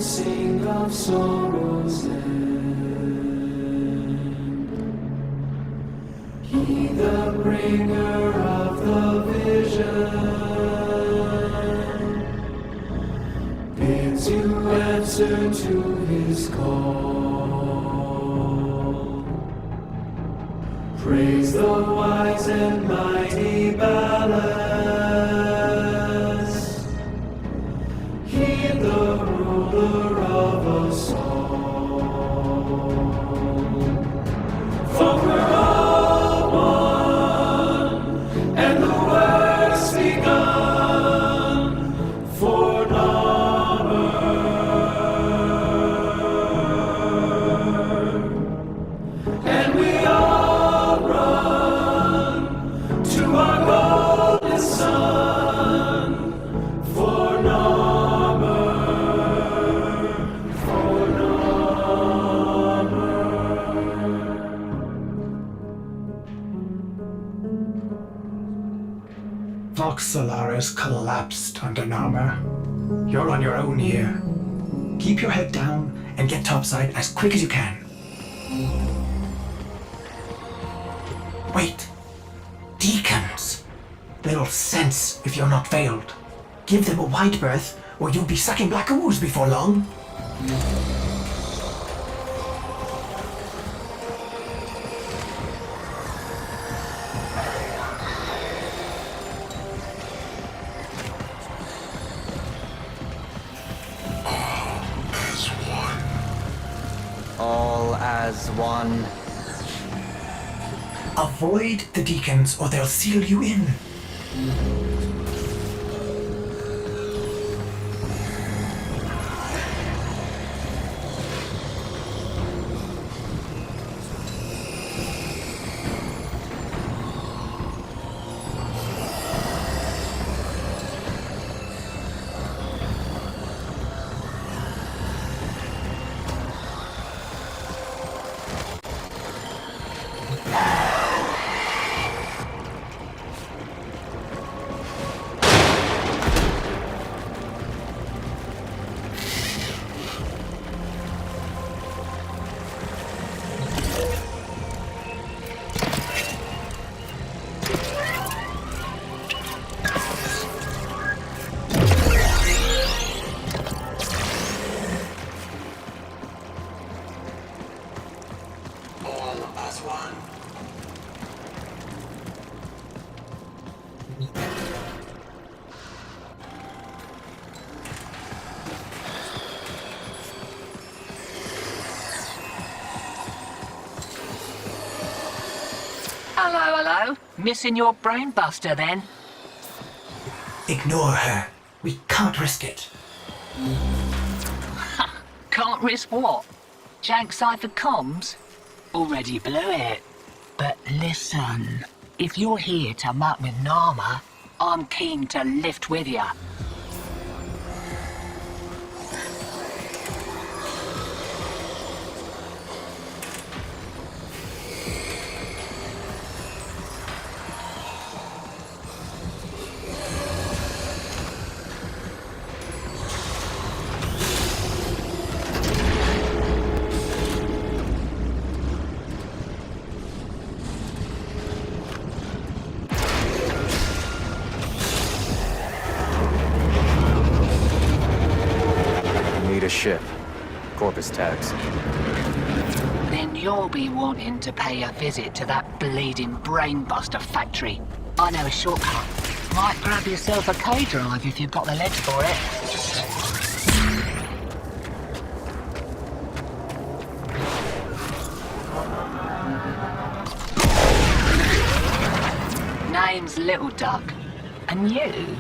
sing of sorrow's end. He, the bringer of the vision, bids you answer to his call. Praise the wise and mighty ballads. Heed the ruler of us all. For we're all one, and the work's begun for Narmer. And we all run to our golden sun for Narmer, for Narmer. Vox Solaris collapsed under Narmer. You're on your own here. Keep your head down and get topside as quick as you can. Wait. Deacons. They'll sense if you're not veiled. Give them a wide berth, or you'll be sucking black ooze before long. All as one. Avoid the deacons, or they'll seal you in. Hello. Missing your brain buster then? Ignore her. We can't risk it. Can't risk what? Jank cipher comms? Already blew it. But listen, if you're here to muck with Narmer, I'm keen to lift with ya. Ship. Corpus tags. Then you'll be wanting to pay a visit to that bleeding brainbuster factory. I know a shortcut. Might grab yourself a K-drive if you've got the legs for it. Name's Little Duck. And you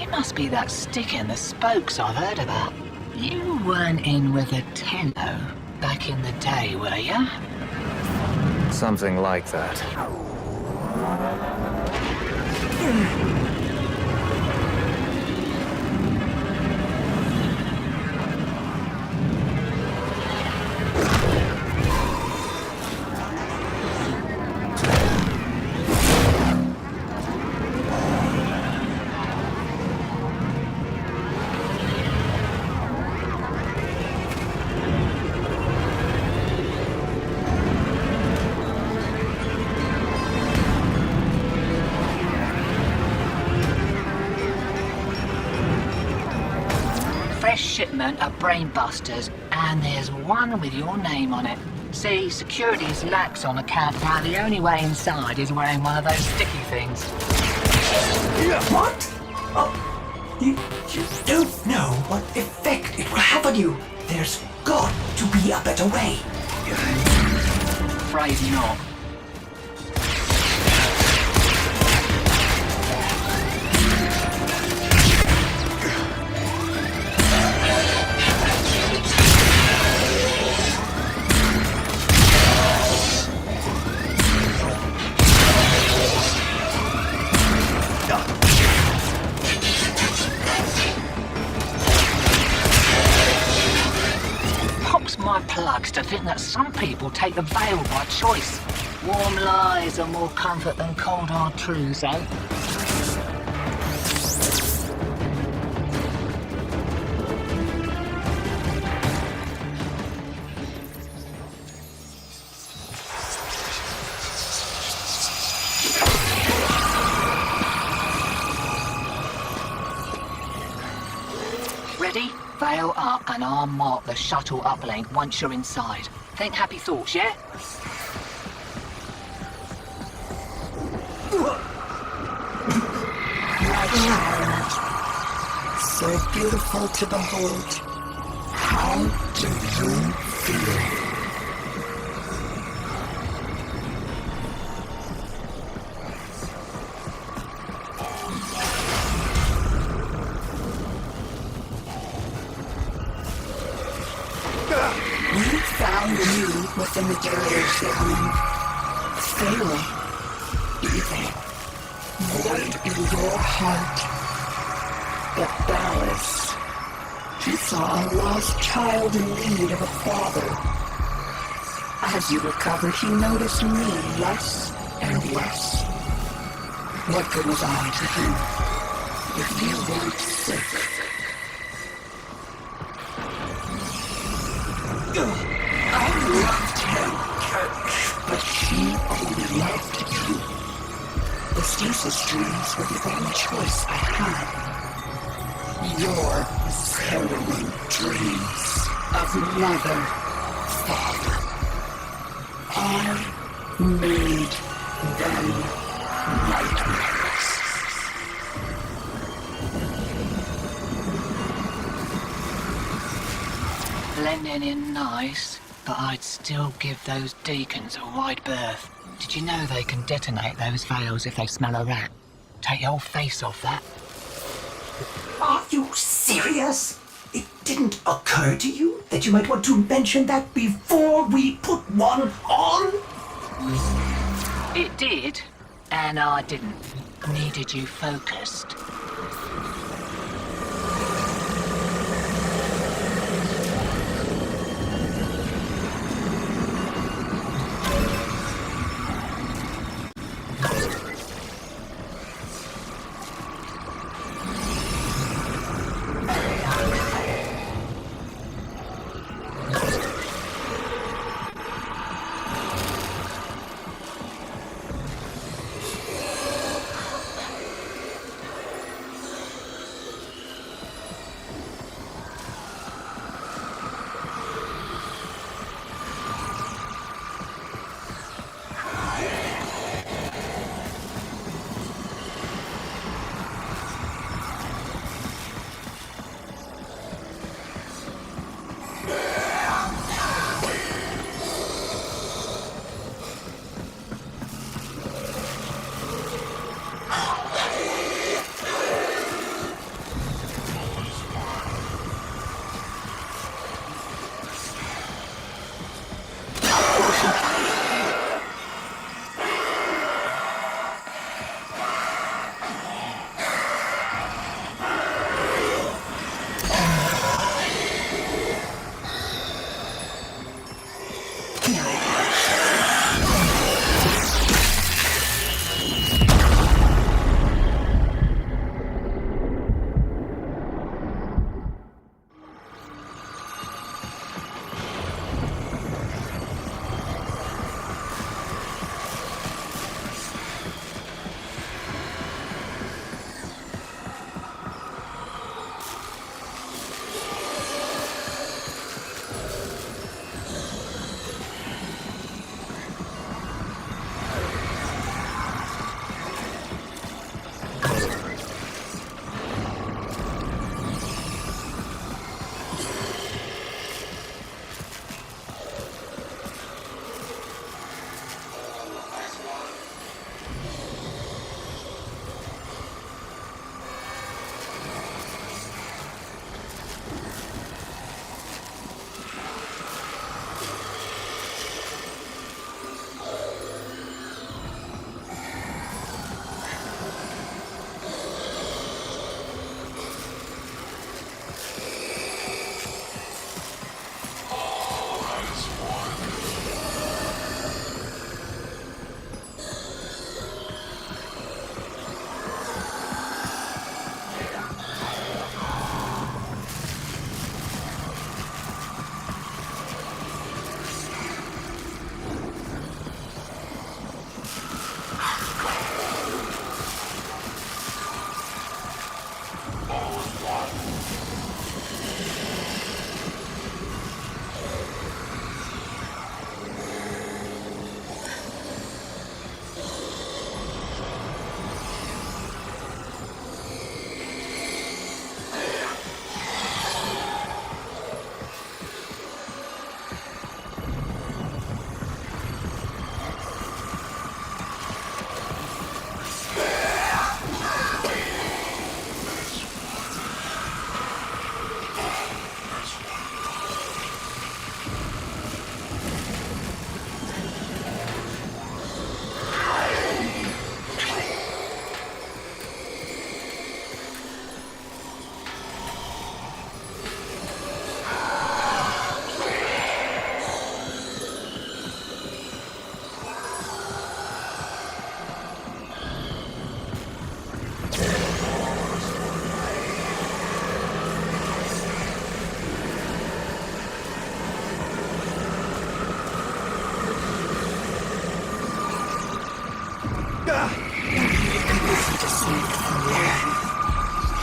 must be that stick in the spokes I've heard about. You weren't in with a Tenno back in the day, were ya? Something like that. fresh shipment of brainbusters, and there's one with your name on it. See, security is lax on account now the only way inside is wearing one of those sticky things. What? Oh, you don't know what effect it will have on you. There's got to be a better way. Afraid not. My plugs to think that some people take the veil by choice. Warm lies are more comfort than cold hard truths, eh? Ready? Veil up and I'll mark the shuttle uplink once you're inside. Think happy thoughts, yeah? My child, so beautiful to behold. How do you feel? We found you with the materials that we failing, evil, void in your heart. But Dallas, he saw a lost child in need of a father. As you recovered, he noticed me less and less. What good was I to him if you weren't sick? I loved him, but she only loved you. The stasis dreams were the only choice I had. Your harrowing dreams of mother, father. I made them nightmares. Blending in nice, but I'd still give those deacons a wide berth. Did you know they can detonate those veils if they smell a rat? Take your face off that. Are you serious? It didn't occur to you that you might want to mention that before we put one on? It did, and I didn't. Needed you focused.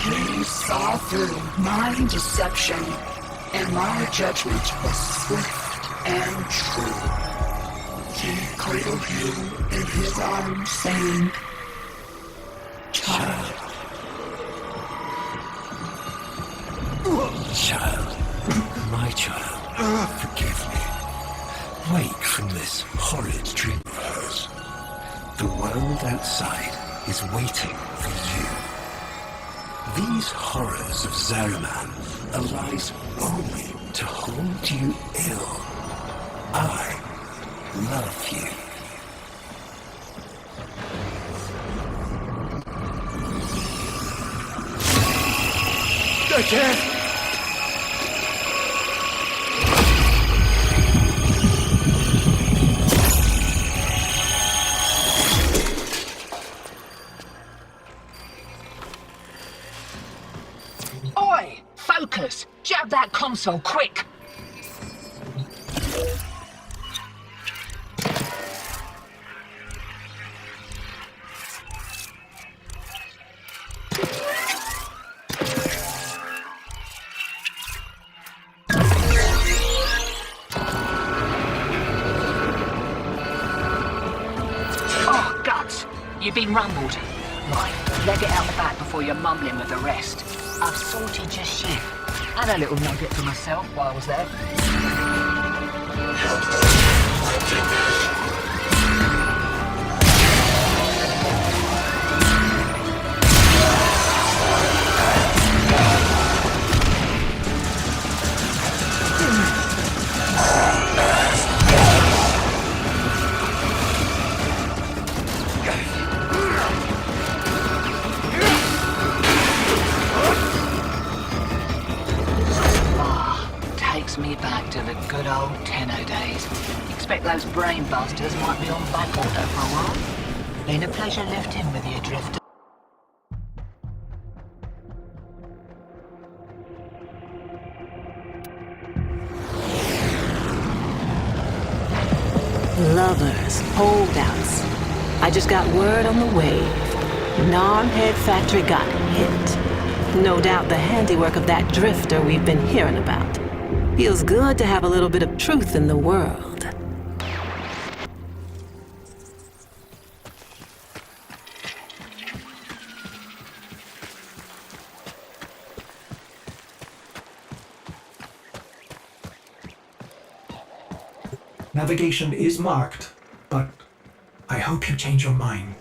He saw through my deception, and my judgment was swift and true. He cradled you in his arms, saying, "Child, Child, my child, forgive me. Wake from this horrid dream of hers. The world outside is waiting for you. These horrors of Zariman arise only to hold you ill. I love you." I can't! Oi! Focus! Jab that console, quick! Oh, guts! You've been rumbled. Right, leg it out the back before you're mumbling with the rest. I've sorted your shit. And a little nugget for myself while I was there. Takes me back to the good old Tenno days. Expect those brain busters might be on back order for a while. Been a pleasure lifting with you, Drifter. Lovers, holdouts. I just got word on the way. Narmhead Factory got hit. No doubt the handiwork of that drifter we've been hearing about. Feels good to have a little bit of truth in the world. Navigation is marked, but I hope you change your mind.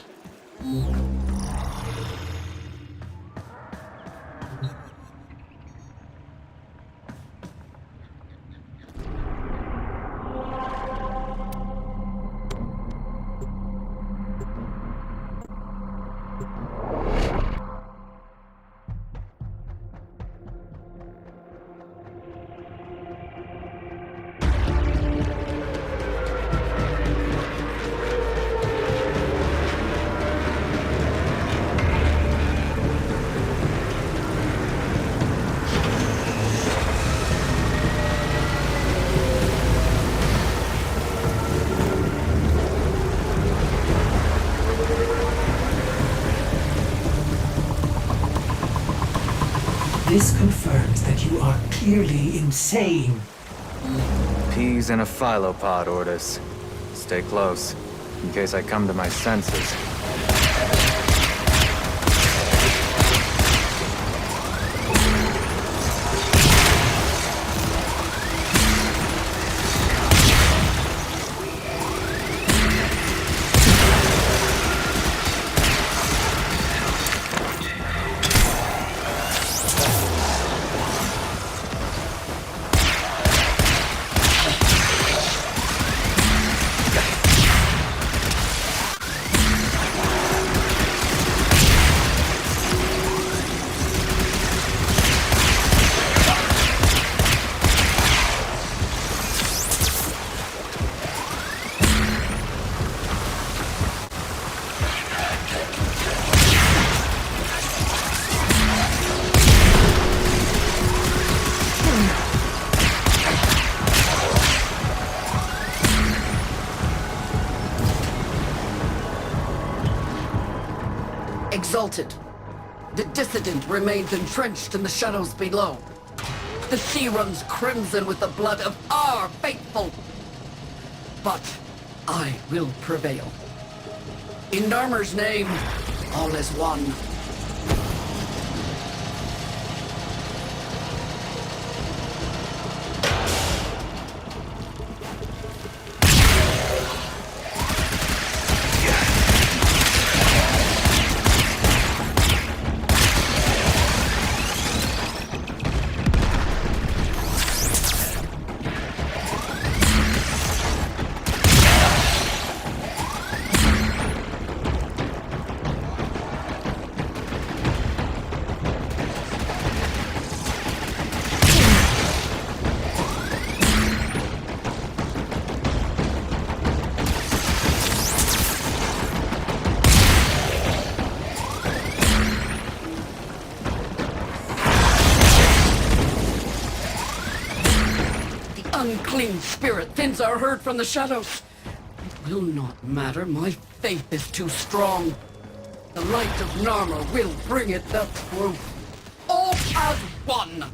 This confirms that you are clearly insane. Peas in a phylopod, Ordis. Stay close, in case I come to my senses. Exalted. The dissident remains entrenched in the shadows below. The sea runs crimson with the blood of our faithful. But I will prevail. In Narmer's name, all is one. Unclean spirit thins our herd from the shadows. It will not matter. My faith is too strong. The light of Narmer will bring it the proof. All as one.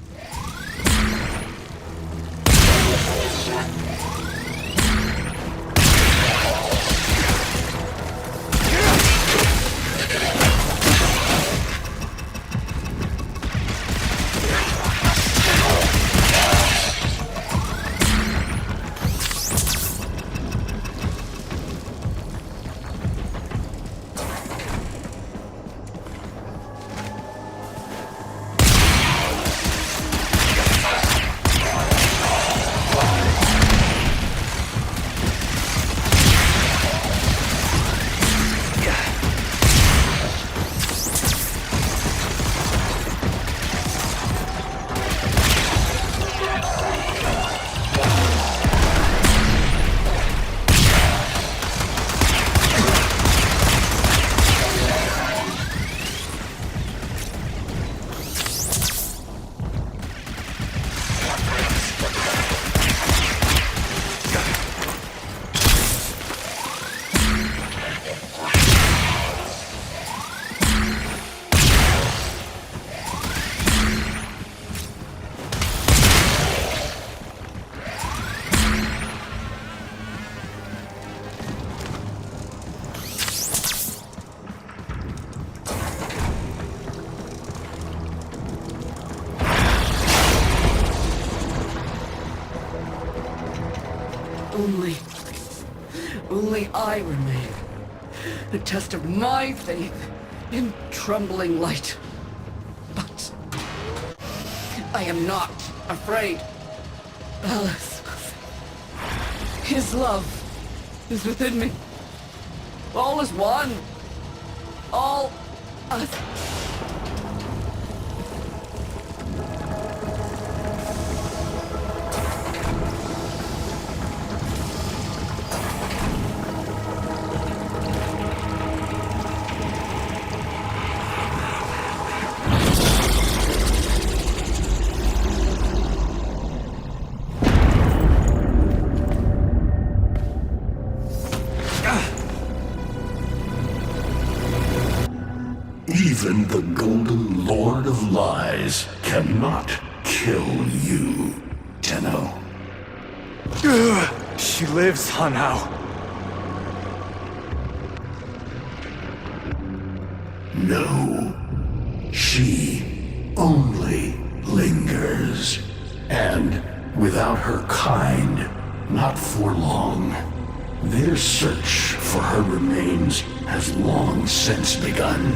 Only I remain. A test of my faith in trembling light. But I am not afraid. Alice, his love is within me. All is one. All us. Even eyes cannot kill you, Tenno. She lives, Hanao. No. She only lingers. And without her kind, not for long. Their search for her remains has long since begun.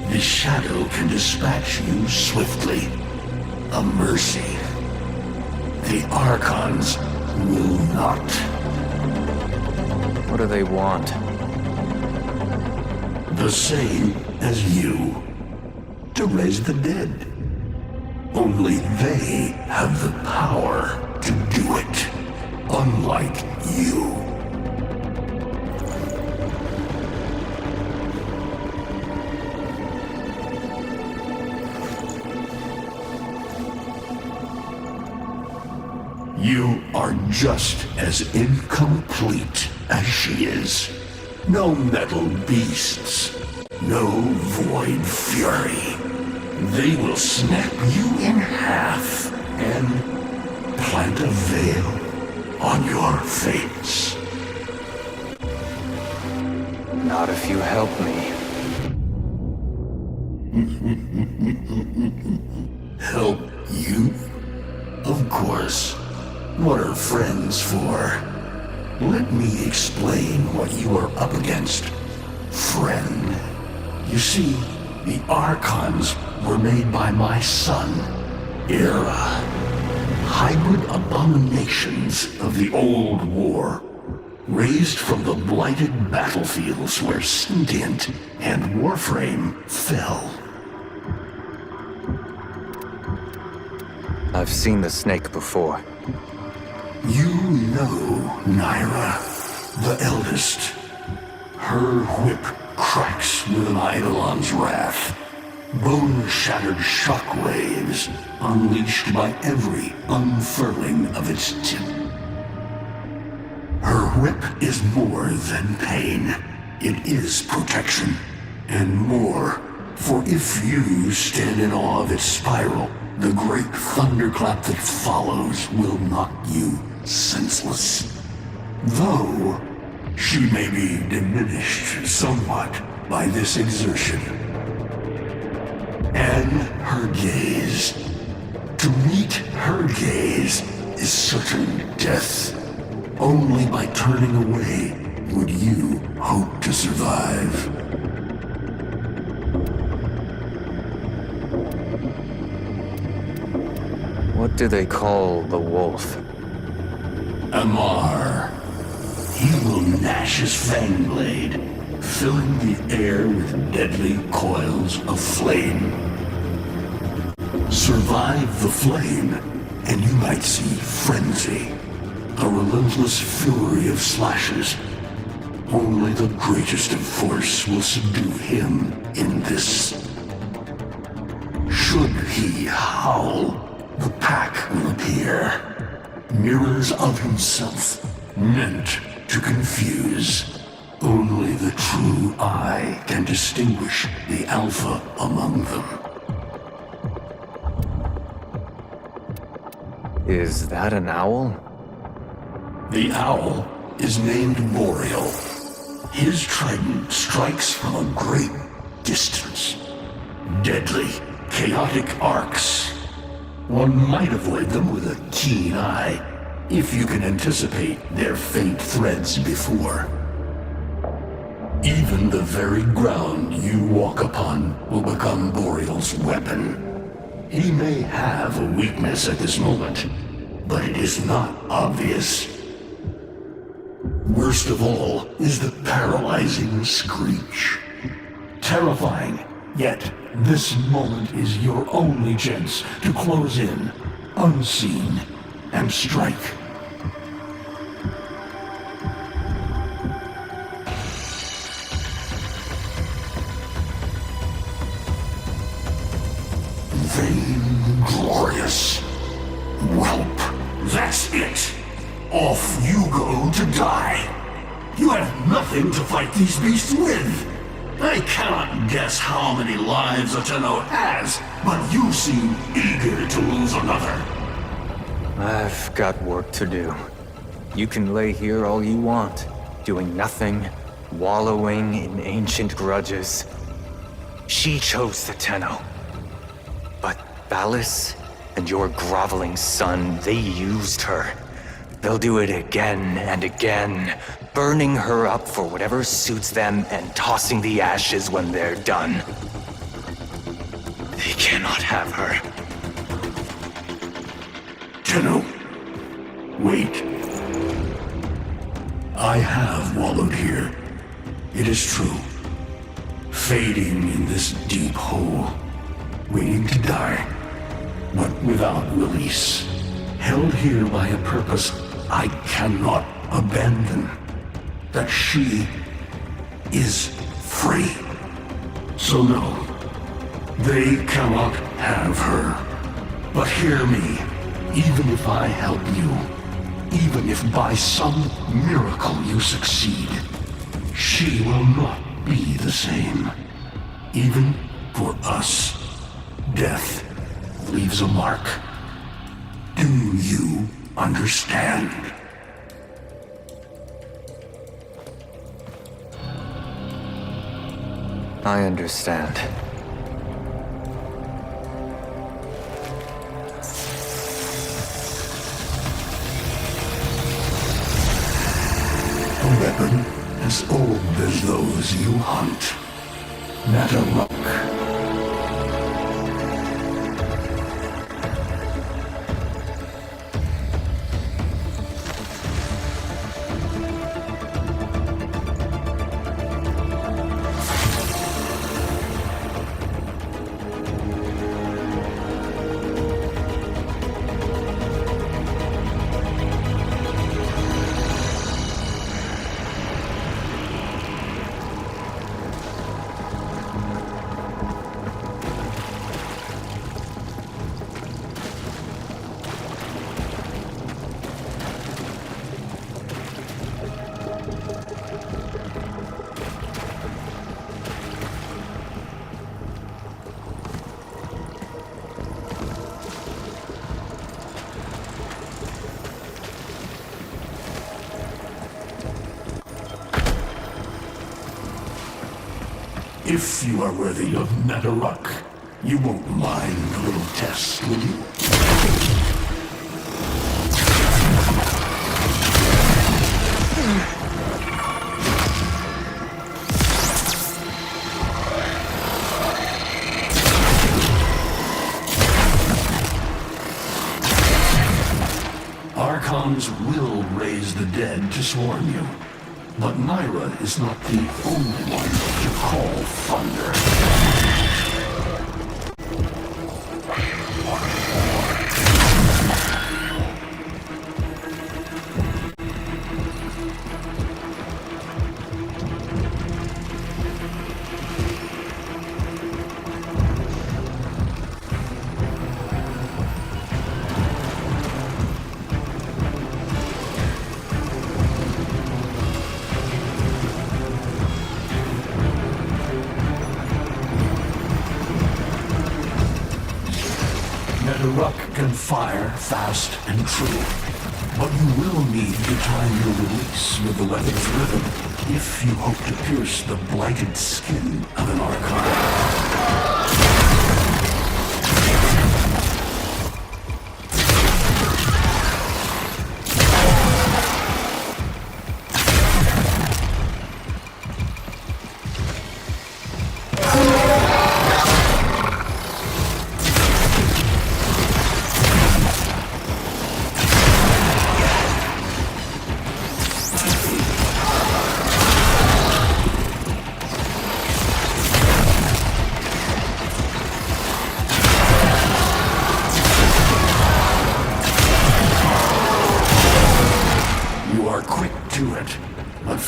The shadow can dispatch you swiftly. A mercy. The Archons will not. What do they want? The same as you. To raise the dead. Only they have the power to do it. Unlike you. You are just as incomplete as she is. No metal beasts. No void fury. They will snap you in half and plant a veil on your face. Not if you help me. Help you? Of course. What are friends for? Let me explain what you are up against, friend. You see, the Archons were made by my son, Era. Hybrid abominations of the old war, raised from the blighted battlefields where Sentient and Warframe fell. I've seen the snake before. You know Naira, the eldest. Her whip cracks with an Eidolon's wrath. Bone-shattered shockwaves unleashed by every unfurling of its tip. Her whip is more than pain. It is protection. And more, for if you stand in awe of its spiral, the great thunderclap that follows will knock you senseless. Though she may be diminished somewhat by this exertion. And her gaze. To meet her gaze is certain death. Only by turning away would you hope to survive. What do they call the wolf? Amar. He will gnash his fang blade, filling the air with deadly coils of flame. Survive the flame, and you might see frenzy, a relentless fury of slashes. Only the greatest of force will subdue him in this. Should he howl, the pack will appear. Mirrors of himself, meant to confuse. Only the true eye can distinguish the alpha among them. Is that an owl? The owl is named Boreal. His trident strikes from a great distance. Deadly, chaotic arcs. One might avoid them with a keen eye, if you can anticipate their faint threads before. Even the very ground you walk upon will become Boreal's weapon. He may have a weakness at this moment, but it is not obvious. Worst of all is the paralyzing screech. Terrifying, yet this moment is your only chance to close in, unseen, and strike. Vainglorious. Whelp, that's it. Off you go to die. You have nothing to fight these beasts with. I cannot guess how many lives a Tenno has, but you seem eager to lose another. I've got work to do. You can lay here all you want, doing nothing, wallowing in ancient grudges. She chose the Tenno. But Valis and your groveling son, they used her. They'll do it again and again, burning her up for whatever suits them and tossing the ashes when they're done. They cannot have her. Tenno, wait. I have wallowed here. It is true. Fading in this deep hole, waiting to die, but without release. Held here by a purpose I cannot abandon. That she is free. So no, they cannot have her. But hear me, even if I help you, even if by some miracle you succeed, she will not be the same. Even for us, death leaves a mark. Do you understand? I understand. A weapon as old as those you hunt. Nataruk. If you are worthy of Nadaruk, you won't mind a little test, will you? Archons will raise the dead to swarm you. But Myra is not the only one to call thunder. Nadaruk can fire fast and true, but you will need to time your release with the weapon's rhythm if you hope to pierce the blighted skin of an Archon.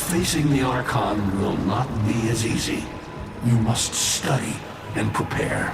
Facing the Archon will not be as easy. You must study and prepare.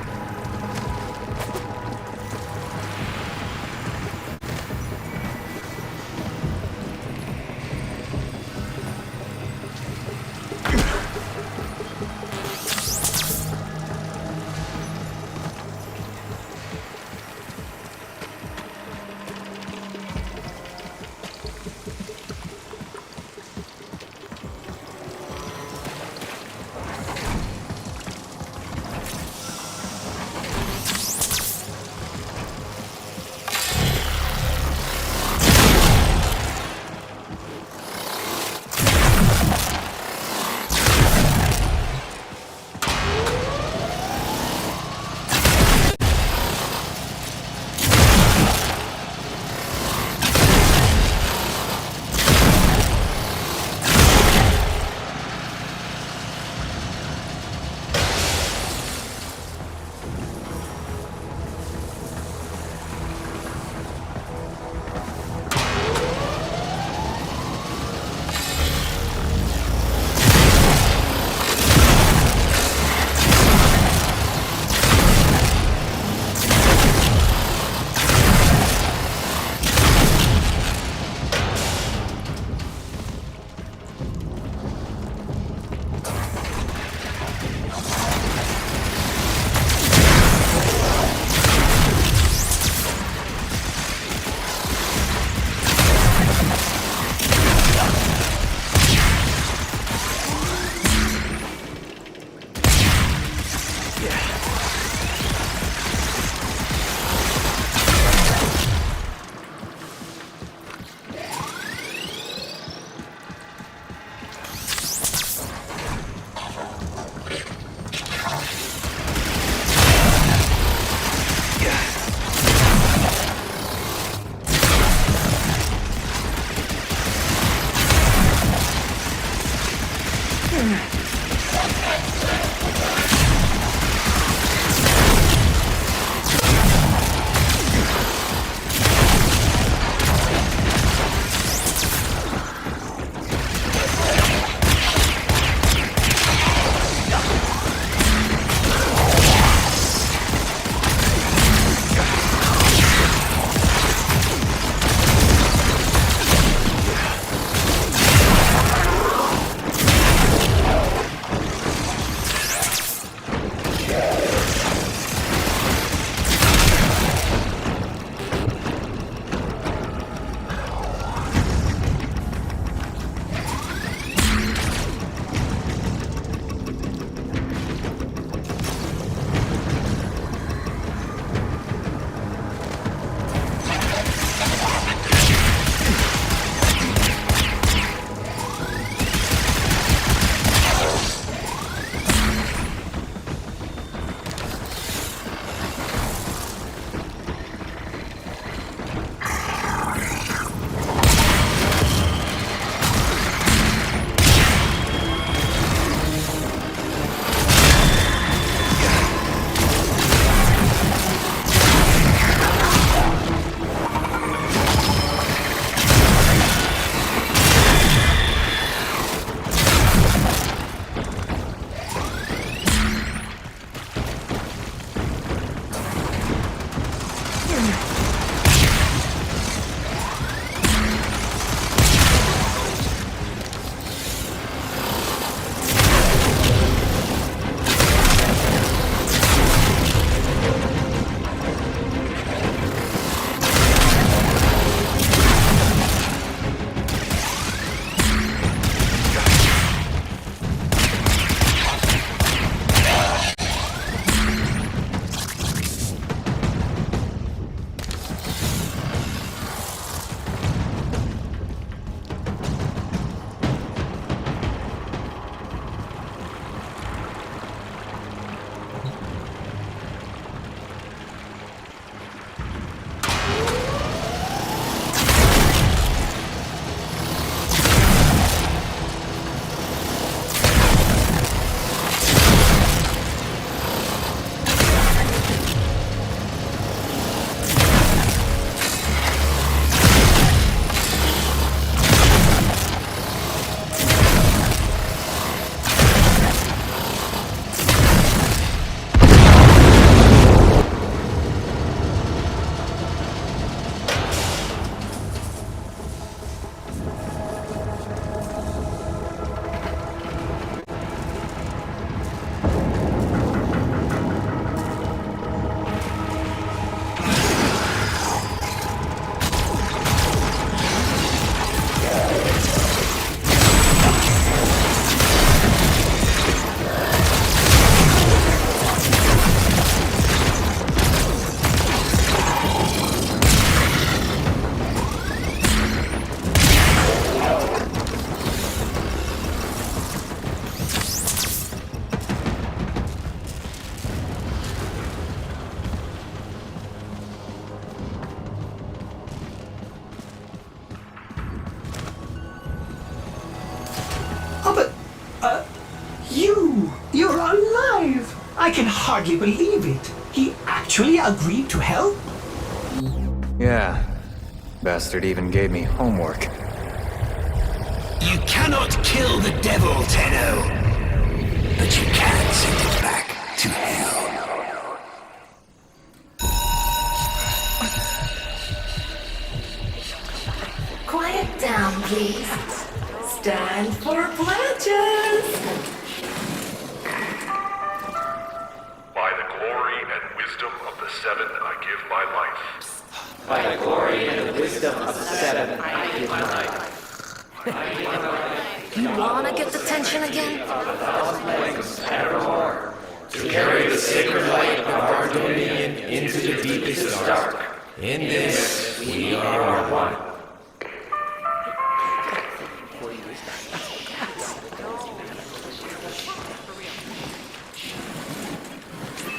You're alive! I can hardly believe it. He actually agreed to help? Yeah. Bastard even gave me homework. You cannot kill the devil, Tenno. But you can send it back to hell. Quiet down, please. Stand for pledges. By the glory and wisdom of the Seven, I give my life. By the glory and the wisdom of the Seven, I give my life. You wanna get the tension again? Evermore, to carry the sacred light of our dominion into the deepest dark. In this, we are one.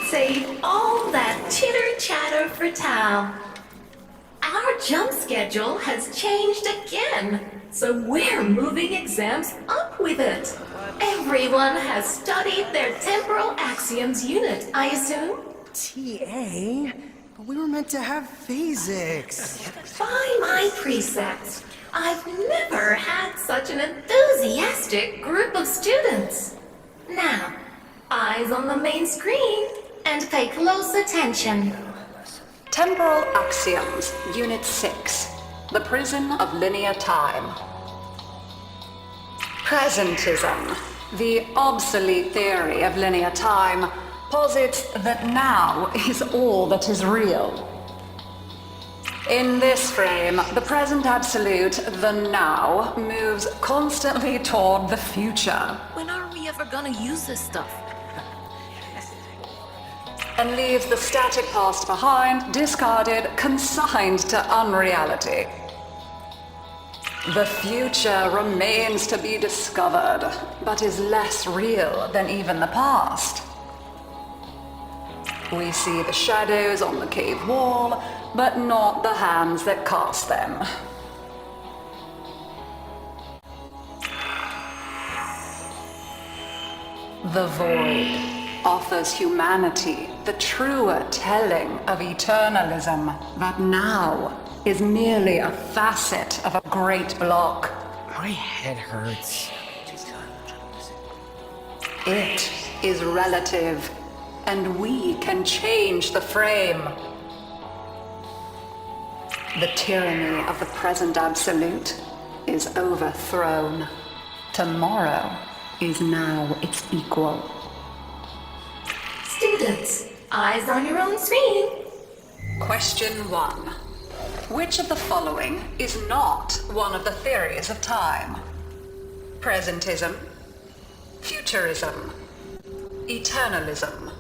Save all that chitter-chatter for Tao. Our jump schedule has changed again, so we're moving exams up with it. Everyone has studied their temporal axioms unit, I assume? TA? But we were meant to have physics. By my precepts, I've never had such an enthusiastic group of students. Now, eyes on the main screen and pay close attention. Temporal Axioms, Unit 6. The Prison of Linear Time. Presentism, the obsolete theory of linear time, posits that now is all that is real. In this frame, the present absolute, the now, moves constantly toward the future. When are we ever gonna use this stuff? And leaves the static past behind, discarded, consigned to unreality. The future remains to be discovered, but is less real than even the past. We see the shadows on the cave wall, but not the hands that cast them. The void offers humanity the truer telling of eternalism that now is merely a facet of a great block. My head hurts. It is relative, and we can change the frame. The tyranny of the present absolute is overthrown. Tomorrow is now its equal. Students, eyes on your own screen. Question 1. Which of the following is not one of the theories of time? Presentism, futurism, eternalism.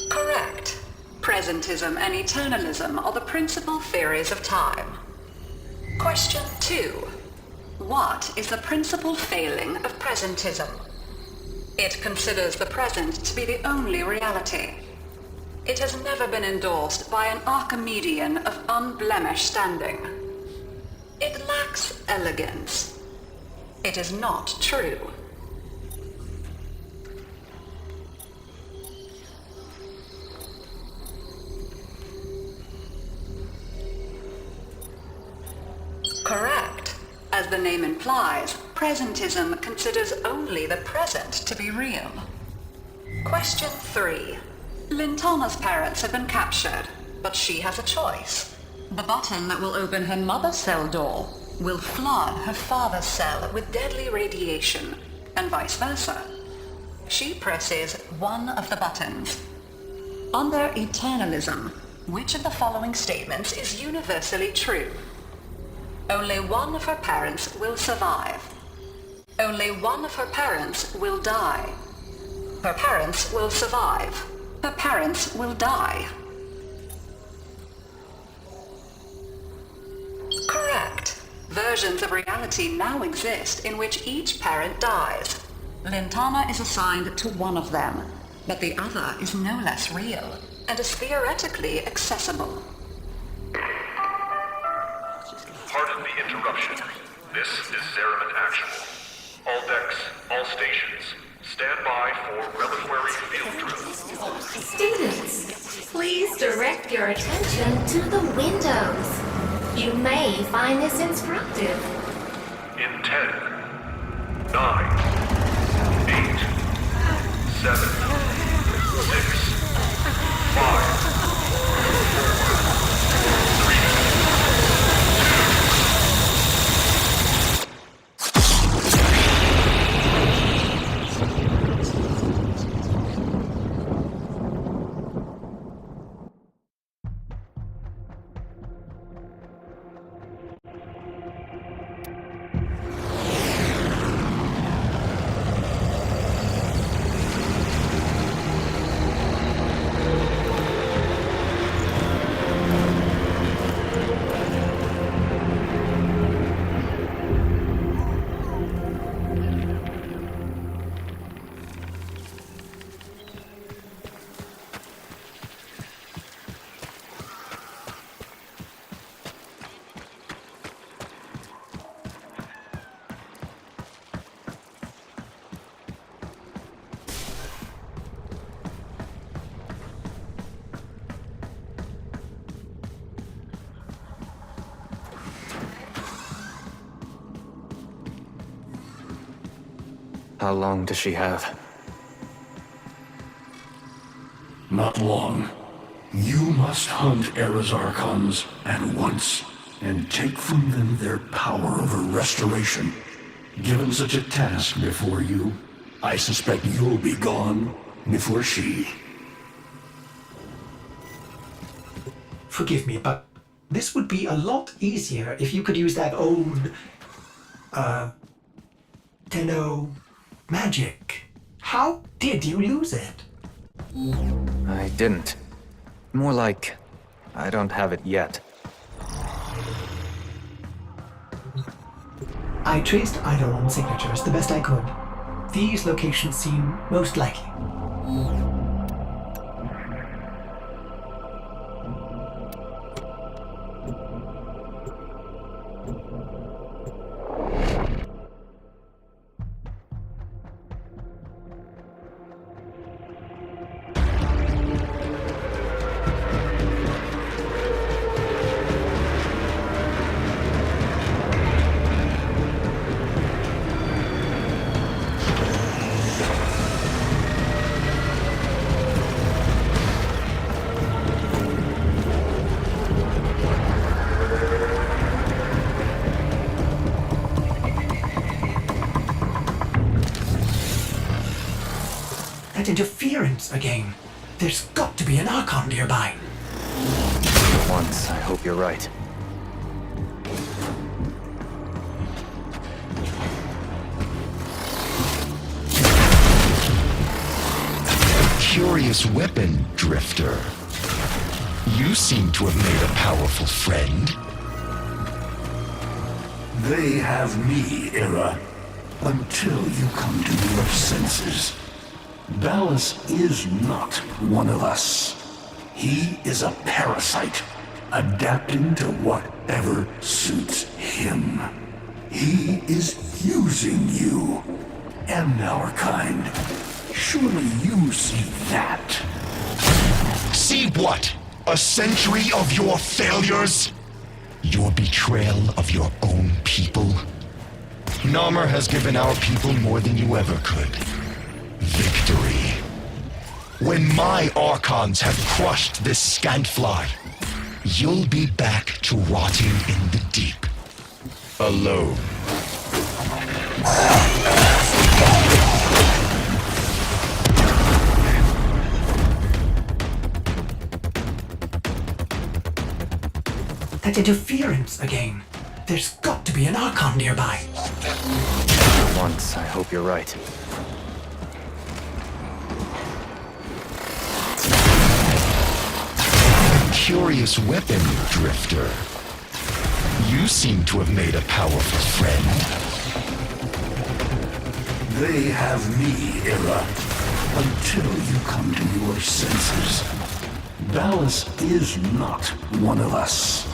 Correct. Presentism and eternalism are the principal theories of time. Question 2. What is the principal failing of presentism? It considers the present to be the only reality. It has never been endorsed by an Archimedean of unblemished standing. It lacks elegance. It is not true. Correct. As the name implies, presentism considers only the present to be real. Question 3. Lintana's parents have been captured, but she has a choice. The button that will open her mother's cell door will flood her father's cell with deadly radiation, and vice versa. She presses one of the buttons. Under eternalism, which of the following statements is universally true? Only one of her parents will survive. Only one of her parents will die. Her parents will survive. Her parents will die. Correct. Versions of reality now exist in which each parent dies. Lintana is assigned to one of them, but the other is no less real and is theoretically accessible. Pardon the interruption. This is Zeraman Actual. All decks, all stations, stand by for reliquary field drill. Students, please direct your attention to the windows. You may find this instructive. In 10, 9, 8, 7, 6, 5, 4, 3, How long does she have? Not long. You must hunt Era's Archons at once, and take from them their power over restoration. Given such a task before you, I suspect you'll be gone before she. Forgive me, but this would be a lot easier if you could use that old, Tenno magic. How did you lose it? I didn't. More like, I don't have it yet. I traced Eidolon's signatures the best I could. These locations seem most likely. That interference again. There's got to be an Archon nearby. For once, I hope you're right. Curious weapon, Drifter. You seem to have made a powerful friend. They have me, Era. Until you come to your senses. Ballas is not one of us. He is a parasite, adapting to whatever suits him. He is using you and our kind. Surely you see that. See what? A century of your failures? Your betrayal of your own people? Narmer has given our people more than you ever could. Victory. When my Archons have crushed this scantfly, you'll be back to rotting in the deep. Alone. That interference again. There's got to be an Archon nearby. For once, I hope you're right. Curious weapon, Drifter. You seem to have made a powerful friend. They have me, Era. Until you come to your senses. Ballas is not one of us.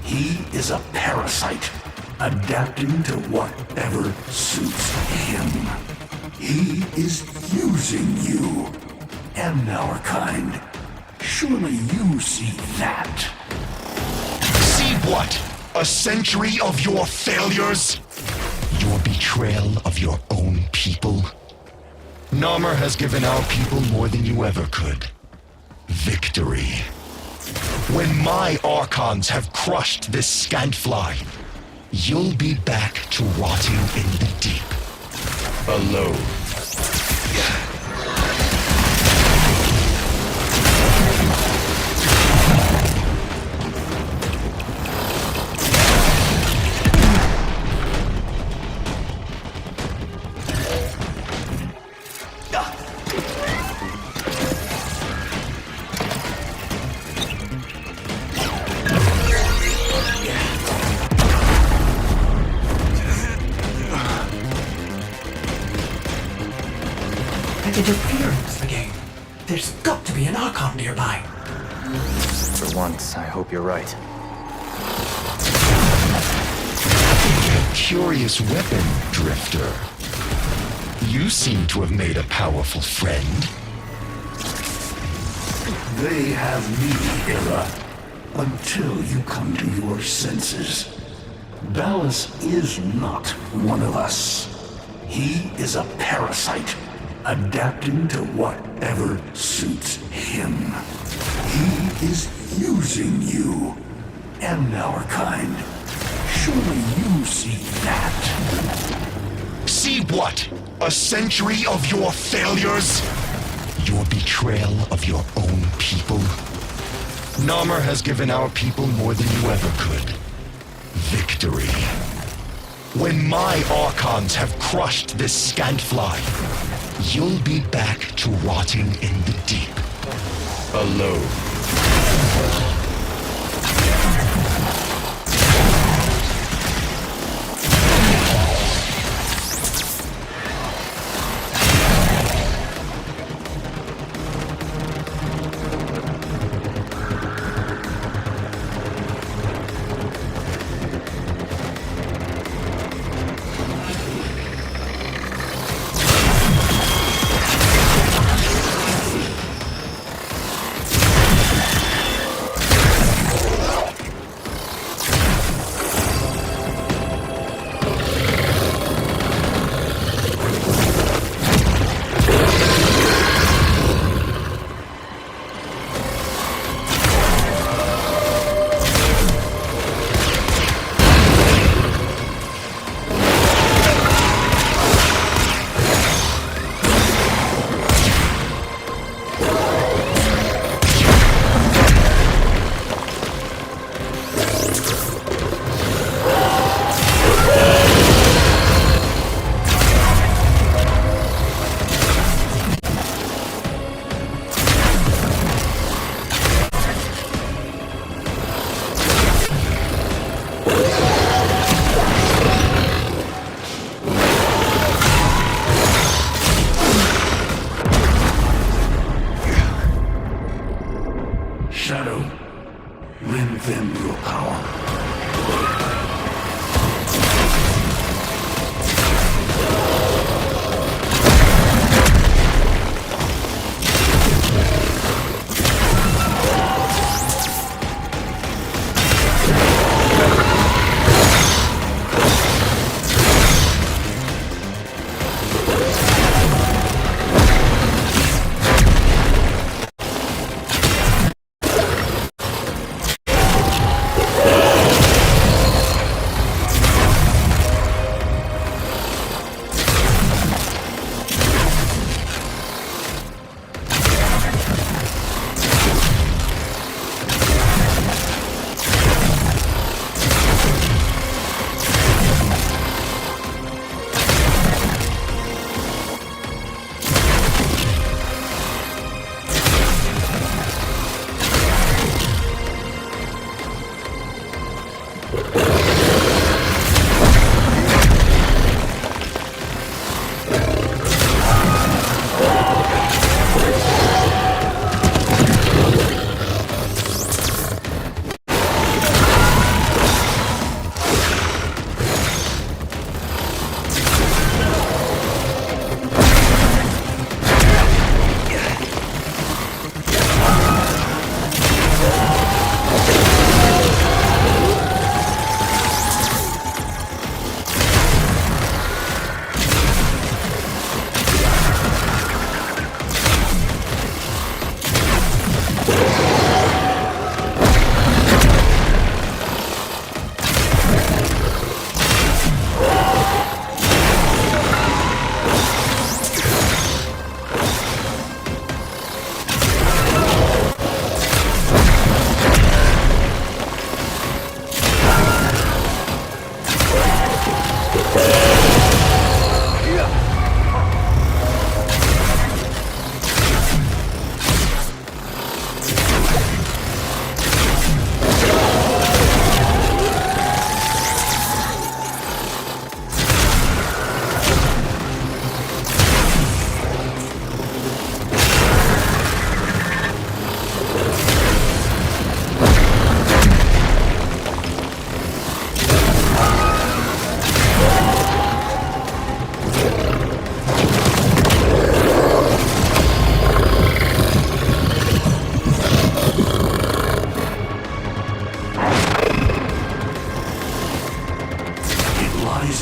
He is a parasite, adapting to whatever suits him. He is using you and our kind. Surely you see that. See what? A century of your failures? Your betrayal of your own people? Narmer has given our people more than you ever could. Victory. When my Archons have crushed this scantfly, you'll be back to rotting in the deep. Alone. That interference again. There's got to be an Archon nearby. For once, I hope you're right. Curious weapon, Drifter. You seem to have made a powerful friend. They have me, Era. Until you come to your senses. Ballas is not one of us. He is a parasite, adapting to whatever suits him. He is using you and our kind. Surely you see that. See what? A century of your failures? Your betrayal of your own people? Narmer has given our people more than you ever could. Victory. When my Archons have crushed this scantfly, you'll be back to rotting in the deep. Alone. Shadow, lend them your power.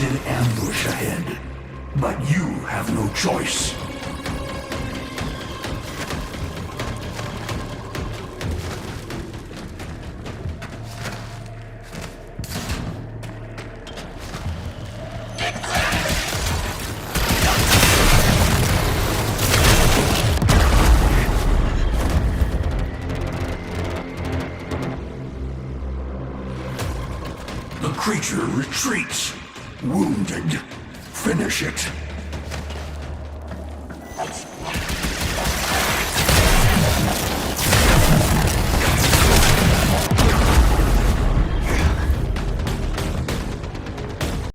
In ambush ahead, but you have no choice. The creature retreats. Wounded. Finish it.